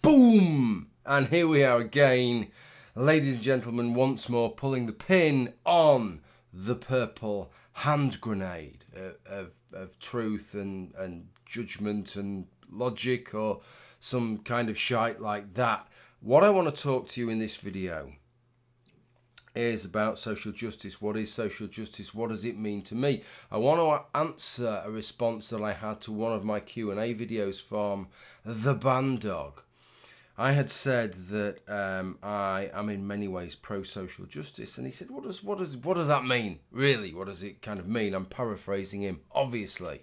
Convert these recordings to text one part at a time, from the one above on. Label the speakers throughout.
Speaker 1: Boom! And here we are again, ladies and gentlemen, once more pulling the pin on the purple hand grenade of truth and judgment and logic or some kind of shite like that. What I want to talk to you in this video is about social justice. What is social justice? What does it mean to me? I want to answer a response that I had to one of my Q&A videos from the Bandog. I had said that I am in many ways pro-social justice, and he said, what does that mean? Really, what does it kind of mean? I'm paraphrasing him, obviously.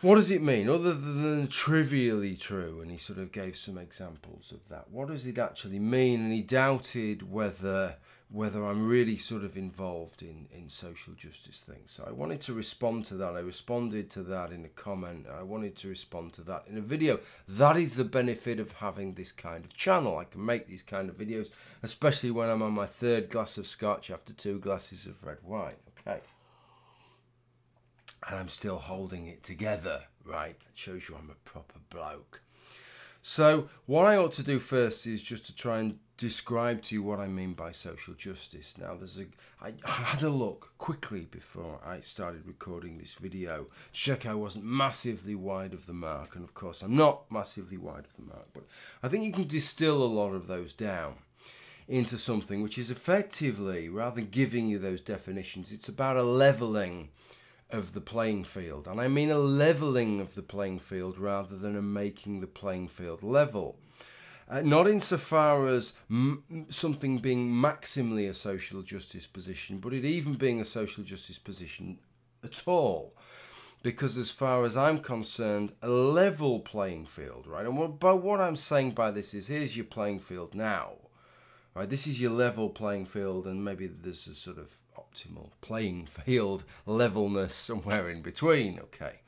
Speaker 1: What does it mean, other than trivially true? And he sort of gave some examples of that. What does it actually mean? And he doubted whether I'm really sort of involved in social justice things. So I wanted to respond to that. I responded to that in a comment. I wanted to respond to that in a video. That is the benefit of having this kind of channel. I can make these kind of videos, especially when I'm on my third glass of scotch after 2 glasses of red wine. Okay. And I'm still holding it together, right? That shows you I'm a proper bloke. So what I ought to do first is just to try and describe to you what I mean by social justice. Now, I had a look quickly before I started recording this video to check I wasn't massively wide of the mark. And of course, I'm not massively wide of the mark, but I think you can distill a lot of those down into something which is effectively, rather than giving you those definitions, it's about a leveling of the playing field. And I mean a leveling of the playing field rather than a making the playing field level. Not insofar as something being maximally a social justice position, but it even being a social justice position at all. Because as far as I'm concerned, a level playing field, right? And what I'm saying by this is, here's your playing field now. Right, this is your level playing field, and maybe there's a sort of optimal playing field levelness somewhere in between, okay?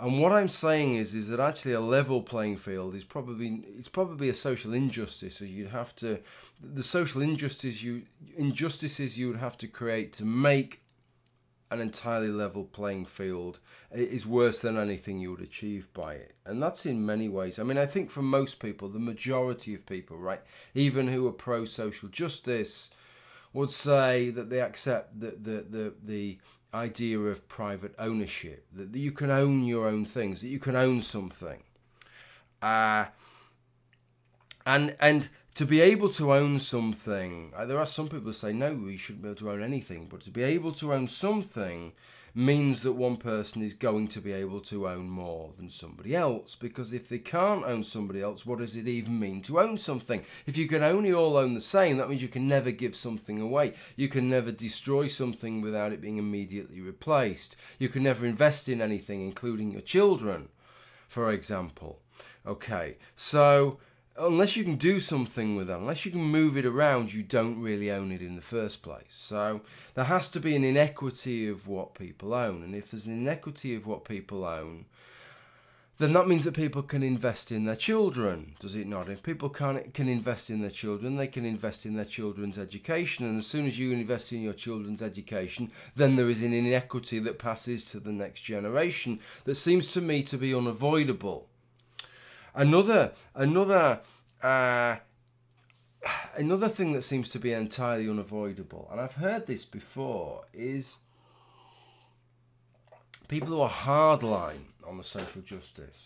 Speaker 1: And what I'm saying is that actually a level playing field is probably a social injustice. So you'd have to, the social injustices you would have to create to make an entirely level playing field is worse than anything you would achieve by it. And that's in many ways. I mean, I think for most people, the majority of people, right, even who are pro-social justice, would say that they accept the idea of private ownership, that you can own your own things, that you can own something. And to be able to own something, there are some people who say, no, we shouldn't be able to own anything. But to be able to own something means that one person is going to be able to own more than somebody else. Because if they can't own somebody else, what does it even mean to own something? If you can only all own the same, that means you can never give something away. You can never destroy something without it being immediately replaced. You can never invest in anything, including your children, for example. Okay, so unless you can do something with it, unless you can move it around, you don't really own it in the first place. So there has to be an inequity of what people own. And if there's an inequity of what people own, then that means that people can invest in their children, does it not? If people can invest in their children, they can invest in their children's education. And as soon as you invest in your children's education, then there is an inequity that passes to the next generation that seems to me to be unavoidable. Another thing that seems to be entirely unavoidable, and I've heard this before, is people who are hardline on the social justice,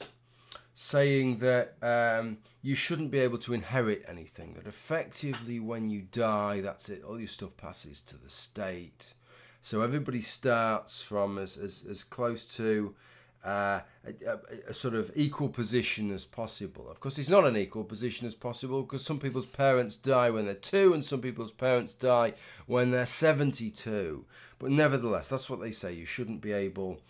Speaker 1: saying that you shouldn't be able to inherit anything, that effectively when you die, that's it, all your stuff passes to the state. So everybody starts from as close to a sort of equal position as possible. Of course, it's not an equal position as possible because some people's parents die when they're 2 and some people's parents die when they're 72. But nevertheless, that's what they say. You shouldn't be able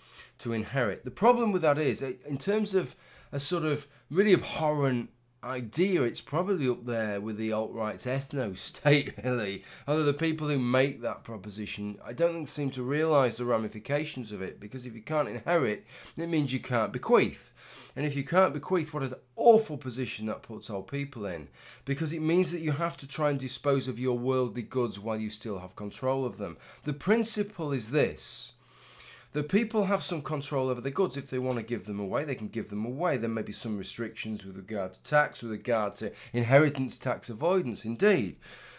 Speaker 1: to inherit. The problem with that is, in terms of a sort of really abhorrent idea, it's probably up there with the alt-right's ethno-state, really. Although the people who make that proposition, I don't think seem to realise the ramifications of it, because if you can't inherit, it means you can't bequeath. And if you can't bequeath, what an awful position that puts old people in, because it means that you have to try and dispose of your worldly goods while you still have control of them. The principle is this, that people have some control over their goods. If they want to give them away, they can give them away. There may be some restrictions with regard to tax, with regard to inheritance tax avoidance, indeed.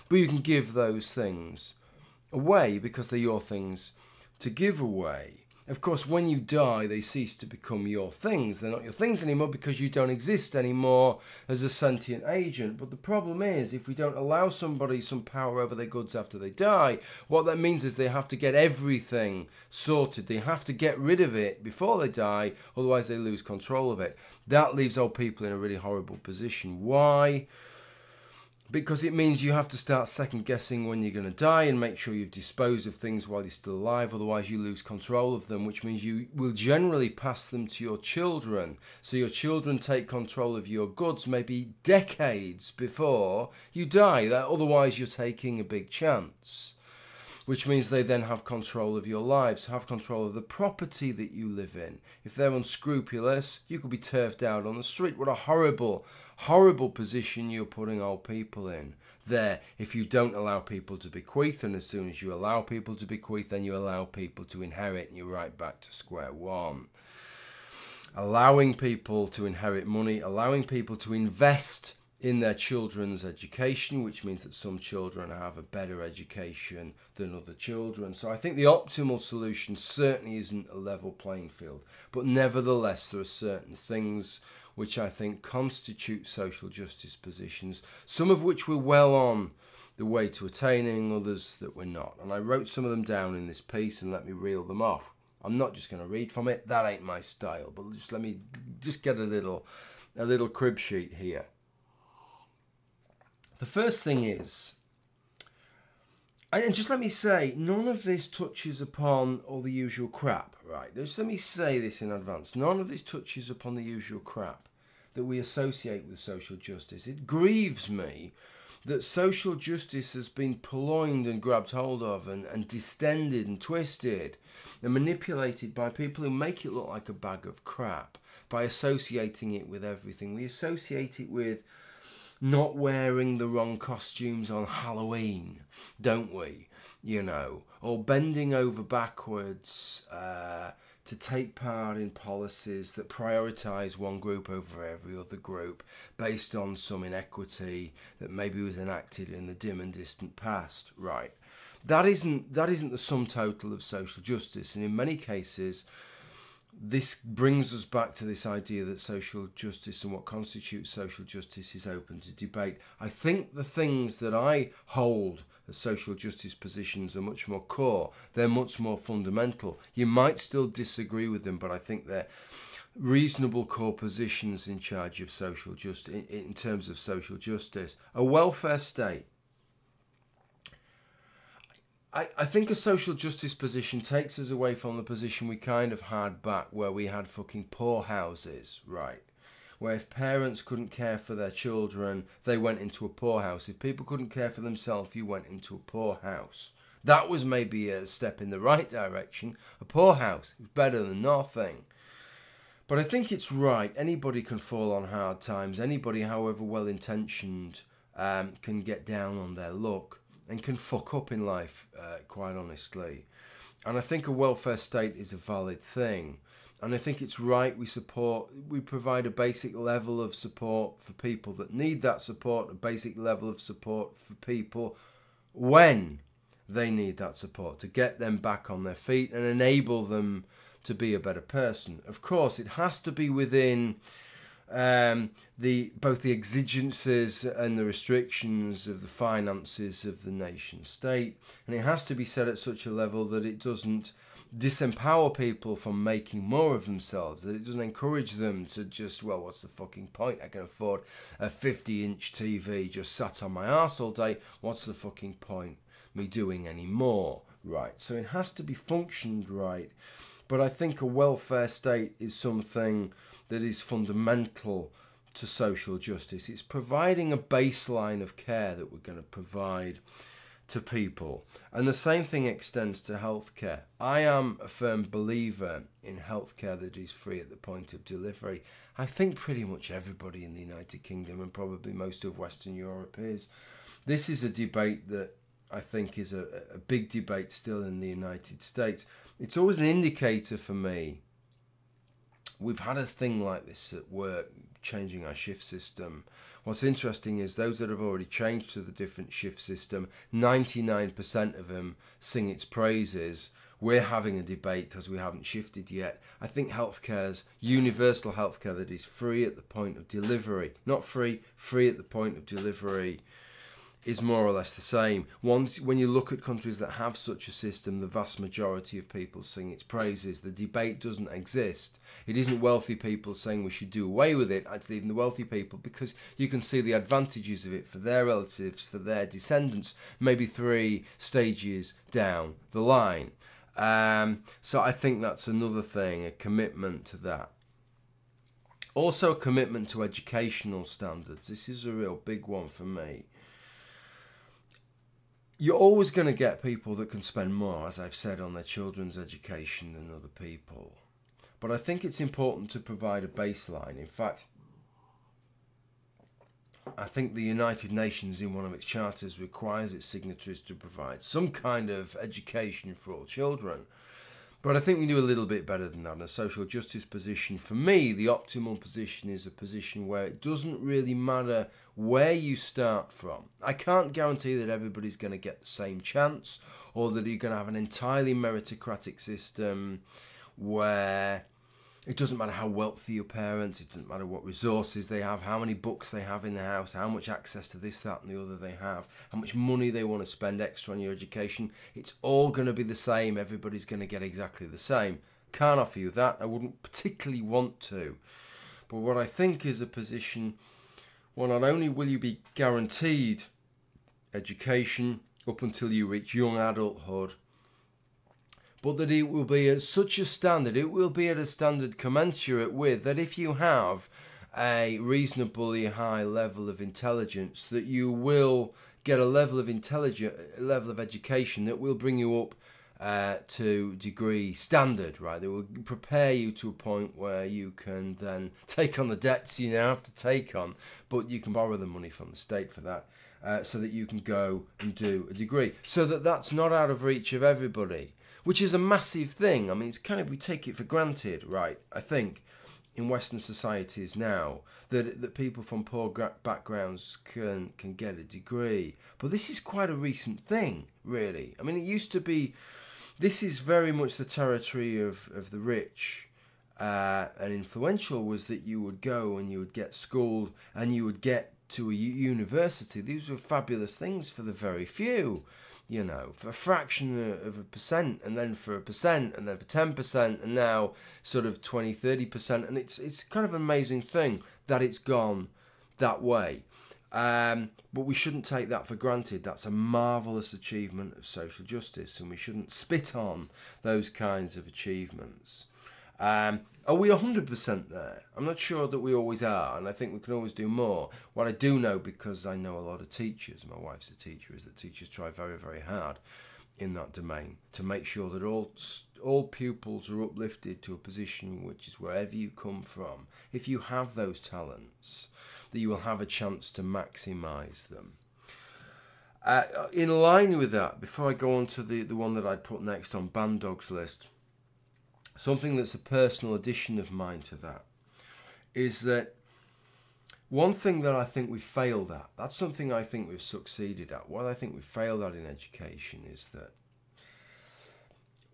Speaker 1: But you can give those things away because they're your things to give away. Of course, when you die, they cease to become your things. They're not your things anymore because you don't exist anymore as a sentient agent. But the problem is, if we don't allow somebody some power over their goods after they die, what that means is they have to get everything sorted. They have to get rid of it before they die, otherwise they lose control of it. That leaves old people in a really horrible position. Why? Because it means you have to start second guessing when you're going to die and make sure you've disposed of things while you're still alive. Otherwise you lose control of them, which means you will generally pass them to your children. So your children take control of your goods maybe decades before you die. Otherwise you're taking a big chance. Which means they then have control of your lives, have control of the property that you live in. If they're unscrupulous, you could be turfed out on the street. What a horrible, horrible position you're putting old people in there if you don't allow people to bequeath. And as soon as you allow people to bequeath, then you allow people to inherit, and you're right back to square one. Allowing people to inherit money, allowing people to invest in their children's education, which means that some children have a better education than other children. So I think the optimal solution certainly isn't a level playing field, but nevertheless there are certain things which I think constitute social justice positions, some of which we're well on the way to attaining, others that we're not. And I wrote some of them down in this piece, and let me reel them off. I'm not just going to read from it, that ain't my style, but let me get a little crib sheet here. The first thing is, and just let me say, none of this touches upon all the usual crap, right? Just let me say this in advance. None of this touches upon the usual crap that we associate with social justice. It grieves me that social justice has been purloined and grabbed hold of and distended and twisted and manipulated by people who make it look like a bag of crap by associating it with everything. We associate it with not wearing the wrong costumes on Halloween, don't we? You know, or bending over backwards to take part in policies that prioritise one group over every other group based on some inequity that maybe was enacted in the dim and distant past, right? That isn't the sum total of social justice, and in many cases this brings us back to this idea that social justice and what constitutes social justice is open to debate. I think the things that I hold as social justice positions are much more core. They're much more fundamental. You might still disagree with them, but I think they're reasonable core positions in charge of social justice, in terms of social justice. A welfare state. I think a social justice position takes us away from the position we kind of had back where we had fucking poorhouses, right? Where if parents couldn't care for their children, they went into a poorhouse. If people couldn't care for themselves, you went into a poorhouse. That was maybe a step in the right direction. A poorhouse is better than nothing. But I think it's right. Anybody can fall on hard times. Anybody, however well-intentioned, can get down on their luck and can fuck up in life, quite honestly. And I think a welfare state is a valid thing. And I think it's right we provide a basic level of support for people that need that support, a basic level of support for people when they need that support, to get them back on their feet and enable them to be a better person. Of course, it has to be within both the exigencies and the restrictions of the finances of the nation state, and it has to be set at such a level that it doesn't disempower people from making more of themselves, that it doesn't encourage them to just, well, what's the fucking point? I can afford a 50-inch TV just sat on my arse all day. What's the fucking point me doing any more? Right, so it has to be functioned right. But I think a welfare state is something that is fundamental to social justice. It's providing a baseline of care that we're going to provide to people. And the same thing extends to healthcare. I am a firm believer in healthcare that is free at the point of delivery. I think pretty much everybody in the United Kingdom and probably most of Western Europe is. This is a debate that I think, is a big debate still in the United States. It's always an indicator for me. We've had a thing like this at work, changing our shift system. What's interesting is those that have already changed to the different shift system, 99% of them sing its praises. We're having a debate because we haven't shifted yet. I think healthcare's universal healthcare that is free at the point of delivery, not free, free at the point of delivery, is more or less the same. When you look at countries that have such a system, the vast majority of people sing its praises. The debate doesn't exist. It isn't wealthy people saying we should do away with it, it's even the wealthy people, because you can see the advantages of it for their relatives, for their descendants, maybe 3 stages down the line. So I think that's another thing, a commitment to that. Also a commitment to educational standards. This is a real big one for me. You're always going to get people that can spend more, as I've said, on their children's education than other people. But I think it's important to provide a baseline. In fact, I think the United Nations, in one of its charters, requires its signatories to provide some kind of education for all children. But I think we do a little bit better than that. In a social justice position, for me, the optimal position is a position where it doesn't really matter where you start from. I can't guarantee that everybody's going to get the same chance, or that you're going to have an entirely meritocratic system where it doesn't matter how wealthy your parents, it doesn't matter what resources they have, how many books they have in the house, how much access to this, that and the other they have, how much money they want to spend extra on your education. It's all going to be the same. Everybody's going to get exactly the same. Can't offer you that. I wouldn't particularly want to. But what I think is a position where not only will you be guaranteed education up until you reach young adulthood, but that it will be at such a standard, it will be at a standard commensurate with that if you have a reasonably high level of intelligence, that you will get a level of education that will bring you up to degree standard, right? That will prepare you to a point where you can then take on the debts you now have to take on, but you can borrow the money from the state for that, so that you can go and do a degree. So that's not out of reach of everybody, which is a massive thing. I mean, it's kind of, we take it for granted, right? I think in Western societies now that people from poor backgrounds can get a degree. But this is quite a recent thing, really. I mean, it used to be, this is very much the territory of the rich and influential, was that you would go and you would get schooled and you would get to a university. These were fabulous things for the very few. You know, for a fraction of a percent, and then for 1%, and then for 10%, and now sort of 20-30%, and it's kind of an amazing thing that it's gone that way. But we shouldn't take that for granted. That's a marvellous achievement of social justice, and we shouldn't spit on those kinds of achievements. Are we 100% there? I'm not sure that we always are, and I think we can always do more. What I do know, because I know a lot of teachers, my wife's a teacher, is that teachers try very, very hard in that domain to make sure that all pupils are uplifted to a position which is wherever you come from. If you have those talents, that you will have a chance to maximise them. In line with that, before I go on to the one that I'd put next on Bandog's list, something that's a personal addition of mine to that is that one thing that I think we've failed at, that's something I think we've succeeded at. What I think we've failed at in education is that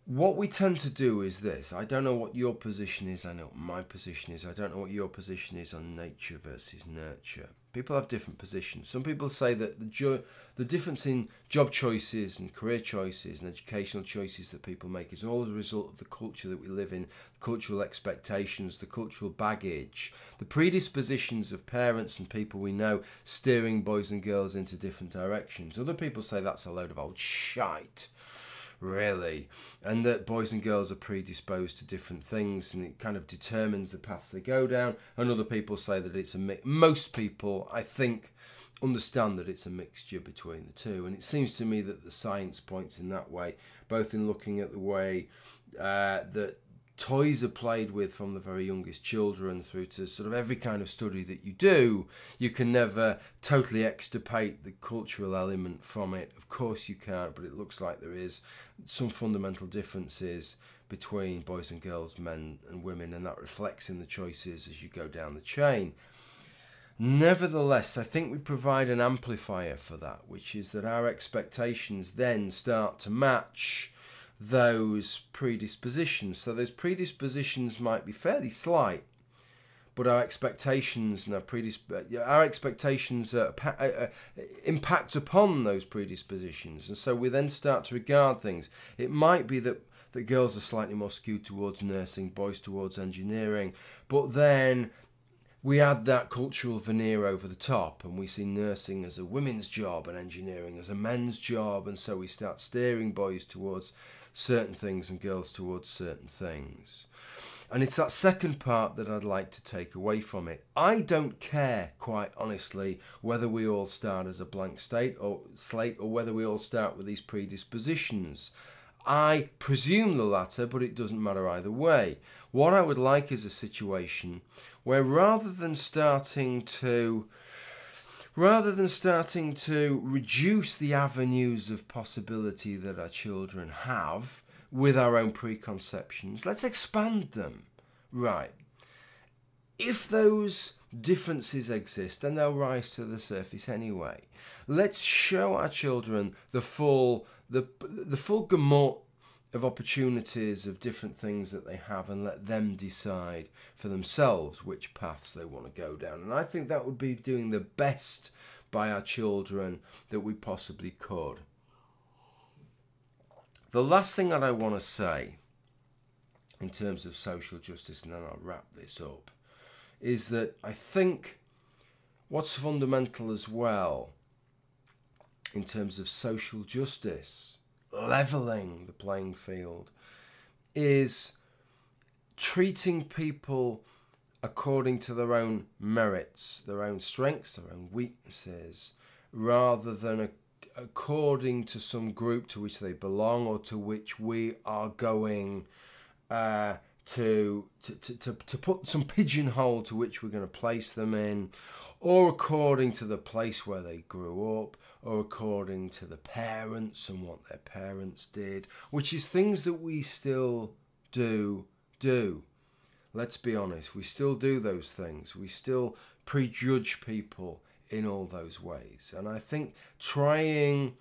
Speaker 1: what we tend to do is this. I don't know what your position is. I know what my position is. I don't know what your position is on nature versus nurture. People have different positions. Some people say that the difference in job choices and career choices and educational choices that people make is all as a result of the culture that we live in, the cultural expectations, the cultural baggage, the predispositions of parents and people we know steering boys and girls into different directions. Other people say that's a load of old shite. Really, and that boys and girls are predisposed to different things, and it kind of determines the paths they go down. And other people say that it's most people, I think, understand that it's a mixture between the two. And it seems to me that the science points in that way, both in looking at the way that toys are played with from the very youngest children through to sort of every kind of study that you do, you can never totally extirpate the cultural element from it. Of course you can't, but it looks like there is some fundamental differences between boys and girls, men and women, and that reflects in the choices as you go down the chain. Nevertheless, I think we provide an amplifier for that, which is that our expectations then start to match those predispositions. So those predispositions might be fairly slight, but our expectations and our expectations impact upon those predispositions, and so we then start to regard things. It might be that girls are slightly more skewed towards nursing, boys towards engineering, but then we add that cultural veneer over the top, and we see nursing as a women's job and engineering as a men's job, and so we start steering boys towards certain things and girls towards certain things. And it's that second part that I'd like to take away from it. I don't care, quite honestly, whether we all start as a blank slate or whether we all start with these predispositions. I presume the latter, but it doesn't matter either way. What I would like is a situation where rather than starting to reduce the avenues of possibility that our children have with our own preconceptions, let's expand them. Right. If those differences exist, then they'll rise to the surface anyway. Let's show our children the full gamut of opportunities of different things that they have, and let them decide for themselves which paths they want to go down. And I think that would be doing the best by our children that we possibly could. The last thing that I want to say in terms of social justice, and then I'll wrap this up, is that I think what's fundamental as well in terms of social justice, levelling the playing field, is treating people according to their own merits, their own strengths, their own weaknesses, rather than according to some group to which they belong or to which we are going to put some pigeonhole to which we're going to place them in, or according to the place where they grew up, or according to the parents and what their parents did, which is things that we still do. Let's be honest, we still do those things. We still prejudge people in all those ways. And I think trying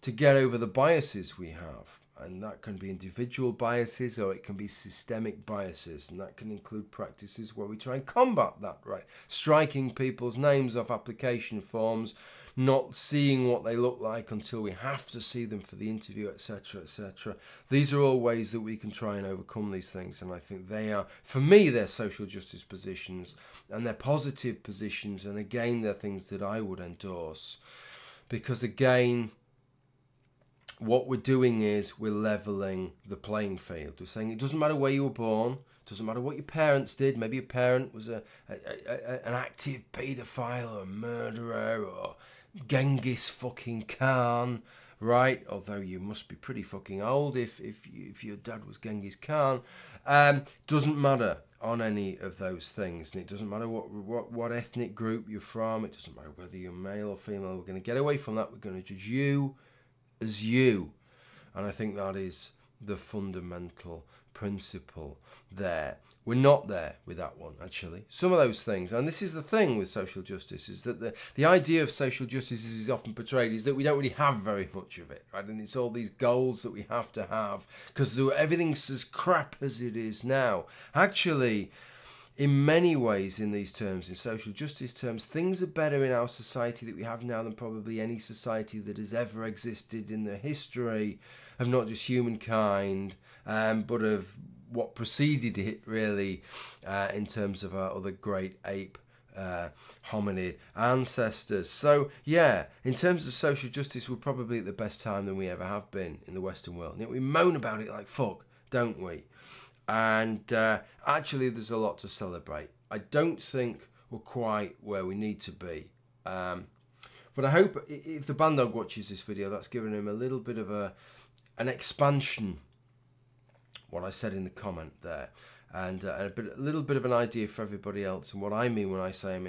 Speaker 1: to get over the biases we have, and that can be individual biases or it can be systemic biases, and that can include practices where we try and combat that, right? Striking people's names off application forms, not seeing what they look like until we have to see them for the interview, etc., etc. These are all ways that we can try and overcome these things, and I think they are, for me, they're social justice positions, and they're positive positions, and again, they're things that I would endorse, because again, what we're doing is we're levelling the playing field. We're saying it doesn't matter where you were born, it doesn't matter what your parents did. Maybe your parent was an active paedophile or a murderer or Genghis fucking Khan, right? Although you must be pretty fucking old if your dad was Genghis Khan. Doesn't matter on any of those things, and it doesn't matter what ethnic group you're from. It doesn't matter whether you're male or female. We're going to get away from that. We're going to judge you as you, and I think that is the fundamental principle there. We're not there with that one, actually. Some of those things, and this is the thing with social justice, is that the idea of social justice is often portrayed is that we don't really have very much of it, right? And it's all these goals that we have to have because everything's as crap as it is now. Actually, in many ways, in these terms, in social justice terms, things are better in our society that we have now than probably any society that has ever existed in the history of not just humankind, but of what preceded it, really, in terms of our other great ape hominid ancestors. So, yeah, in terms of social justice, we're probably at the best time than we ever have been in the Western world. And yet we moan about it like fuck, don't we? And actually, there's a lot to celebrate. I don't think we're quite where we need to be. But I hope if the Bandog watches this video, that's given him a little bit of an expansion what I said in the comment there, and a little bit of an idea for everybody else and what I mean when I say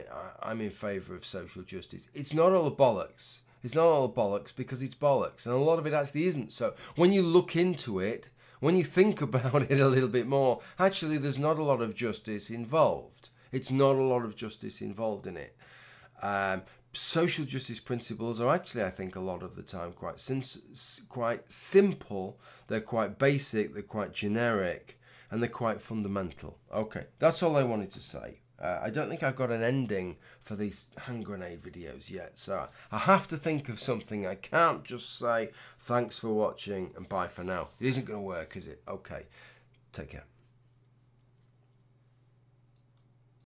Speaker 1: I'm in favour of social justice. It's not all bollocks. It's not all bollocks because it's bollocks, and a lot of it actually isn't. So when you look into it, when you think about it a little bit more, actually there's not a lot of justice involved. It's not a lot of justice involved in it. Social justice principles are actually, I think, a lot of the time quite simple. They're quite basic, they're quite generic, and they're quite fundamental. Okay, that's all I wanted to say. I don't think I've got an ending for these hand grenade videos yet, so I have to think of something. I can't just say thanks for watching and bye for now. It isn't going to work, is it? Okay, take care.